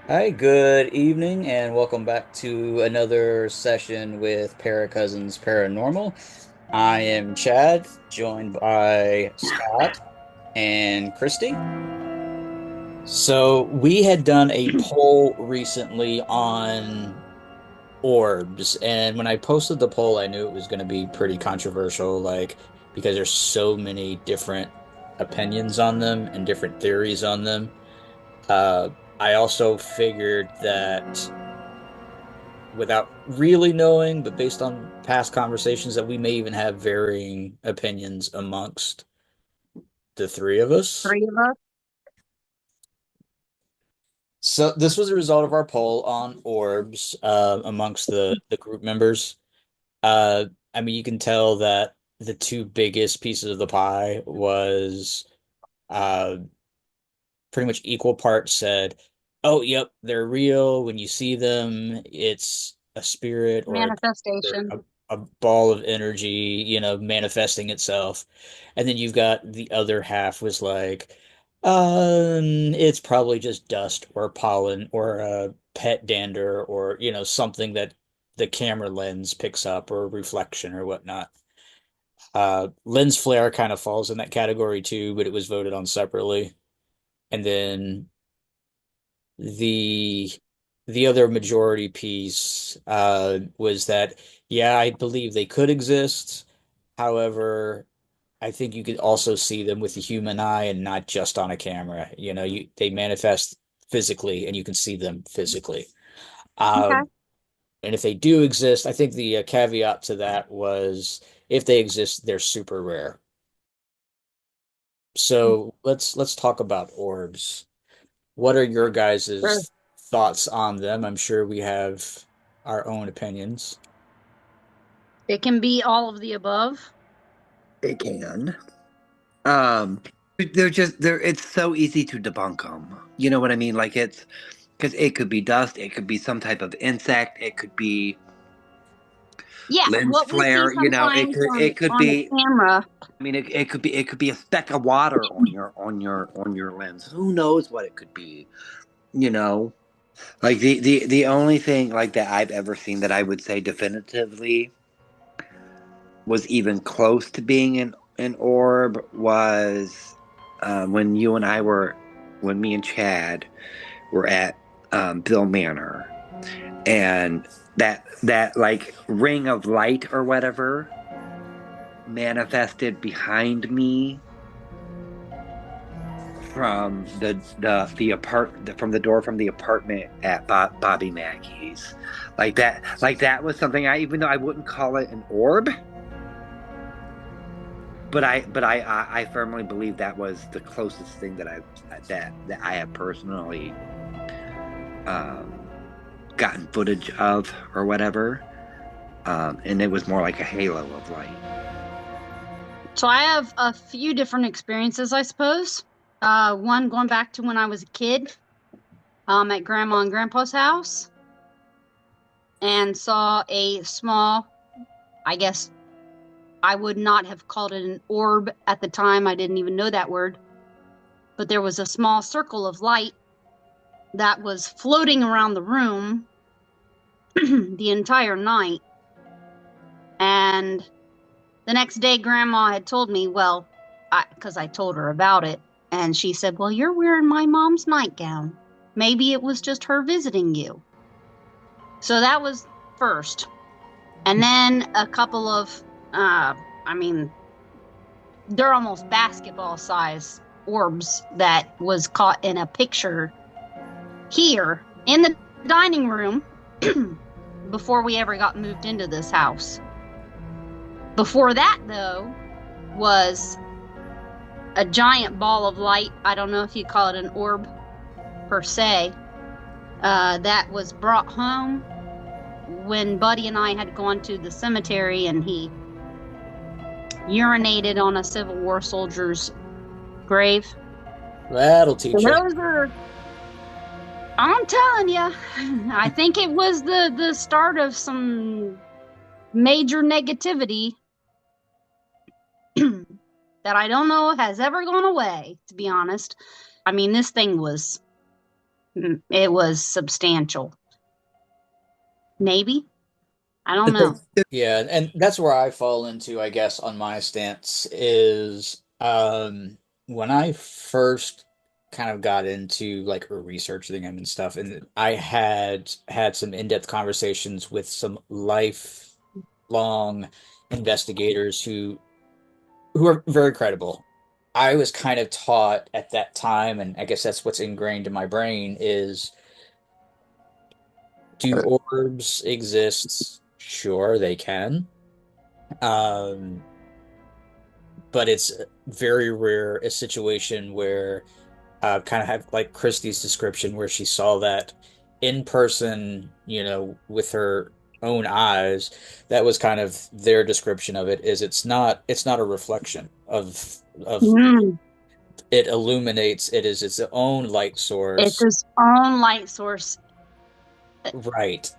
Hi, good evening, and welcome back to another session with ParaCousins Paranormal. I am Chad, joined by Scott and Christy. So, we had done a poll recently on orbs, and when I posted the poll, I knew it was going to be pretty controversial, like because there's so many different opinions on them and different theories on them. Uh, I also figured that without really knowing, but based on past conversations, that we may even have varying opinions amongst the three of us. Three of us. So this was a result of our poll on orbs amongst the group members. Uh, I mean, you can tell that the two biggest pieces of the pie was uh, pretty much equal parts said, "Oh, yep, they're real. When you see them, it's a spirit or Manifestation. a ball of energy, manifesting itself." And then you've got the other half was like, it's probably just dust or pollen or a pet dander or, something that the camera lens picks up or reflection or whatnot. Lens flare kind of falls in that category too, but it was voted on separately. And then the the other majority piece was that, yeah, I believe they could exist. However, I think you could also see them with the human eye and not just on a camera. They manifest physically and you can see them physically. Okay. Um, and if they do exist, I think the caveat to that was if they exist, they're super rare. So let's talk about orbs. What are your Sure. guys' thoughts on them? I'm sure we have our own opinions. It can be all of the above. It can. Um, they're. It's so easy to debunk them. You know what I mean? Like it's because it could be dust, it could be some type of insect, it could be Yeah, lens what we see flare. sometimes It could on the be. camera. I mean, it could be a speck of water on your lens. Who knows what it could be? You know, like the only thing like that I've ever seen that I would say definitively was even close to being an orb was when you and I were when me and Chad were at Bill Manor, and that like ring of light or whatever manifested behind me from from the door from the apartment at Bobby Mackey's. Like that was something I, even though I wouldn't call it an orb, but I firmly believe that was the closest thing that I have personally um, gotten footage of or whatever, and it was more like a halo of light. So I have a few different experiences, I suppose. One going back to when I was a kid, at Grandma and Grandpa's house, and saw a small, I guess I would not have called it an orb at the time. I didn't even know that word, but there was a small circle of light that was floating around the room the entire night. And the next day, Grandma had told me, well, because I told her about it, and she said, well, you're wearing my mom's nightgown. Maybe it was just her visiting you. So that was first. And then a couple of, I mean, they're almost basketball size orbs that was caught in a picture here in the dining room before we ever got moved into this house. Before that, though, was a giant ball of light. I don't know if you call it an orb per se. That was brought home when Buddy and I had gone to the cemetery and he urinated on a Civil War soldier's grave. That'll So teach you. those are, I'm telling you, I think it was the start of some major negativity that I don't know has ever gone away, to be honest. I mean, this thing was It was substantial. Maybe. I don't But they, know. Yeah, and that's where I fall into, I guess, on my stance is when I first kind of got into like researching them and stuff, and I had some in-depth conversations with some lifelong investigators who are very credible. I was kind of taught at that time, and I guess that's what's ingrained in my brain is do orbs exist? Sure, they can. Um, but it's very rare a situation where kind of have like Christy's description where she saw that in person, with her own eyes. That was kind of their description of it is it's not a reflection of Mm, it illuminates it is its own light it's source. its own light source. Right.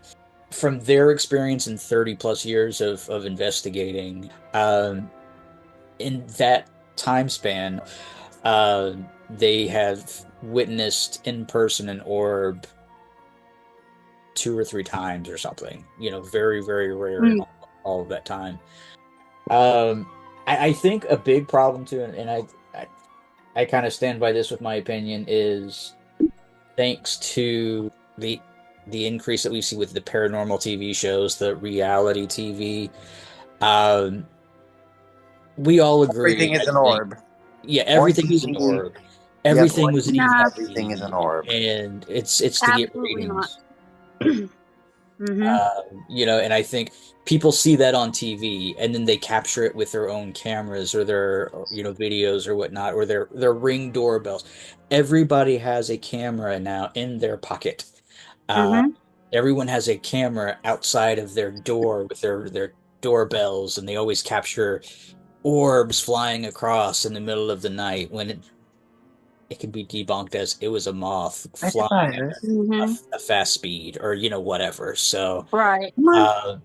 From their experience in 30 plus years of investigating, in that time span, uh, they have witnessed in person an orb two or three times or something, very, very rare in Mm, all of that time. I think a big problem too, and I kind of stand by this with my opinion, is thanks to the increase that we see with the paranormal TV shows, the reality TV. Um, we all agree, everything is I an think, orb. yeah, On everything is an TV, orb. yep, Everything on was an TV, nah, everything is an EVP, orb. and it's to get absolutely not. ratings. Hmm. And I think people see that on TV and then they capture it with their own cameras or their, videos or whatnot, or their Ring doorbells. Everybody has a camera now in their pocket. Uh, Hmm. Everyone has a camera outside of their door with their doorbells, and they always capture orbs flying across in the middle of the night when it can be debunked as it was a moth I flying suppose. at Hmm. a fast speed or whatever. So. Right. Uh,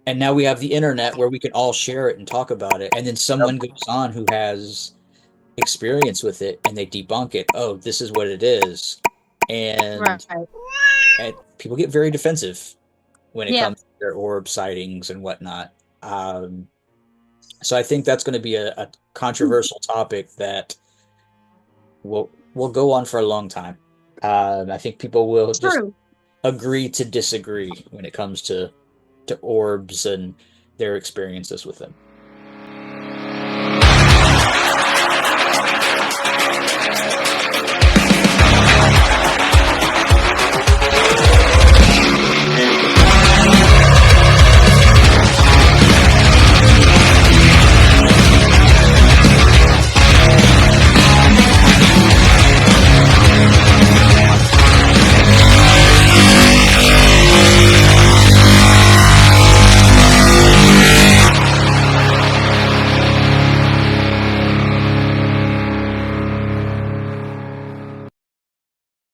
and now we have the internet where we can all share it and talk about it. And then someone goes on who has experience with it and they debunk it. Oh, this is what it is. Right. And people get very defensive when it Yeah. comes to their orb sightings and whatnot. Um, so I think that's going to be a controversial topic that will go on for a long time. I think people will just True. agree to disagree when it comes to orbs and their experiences with them.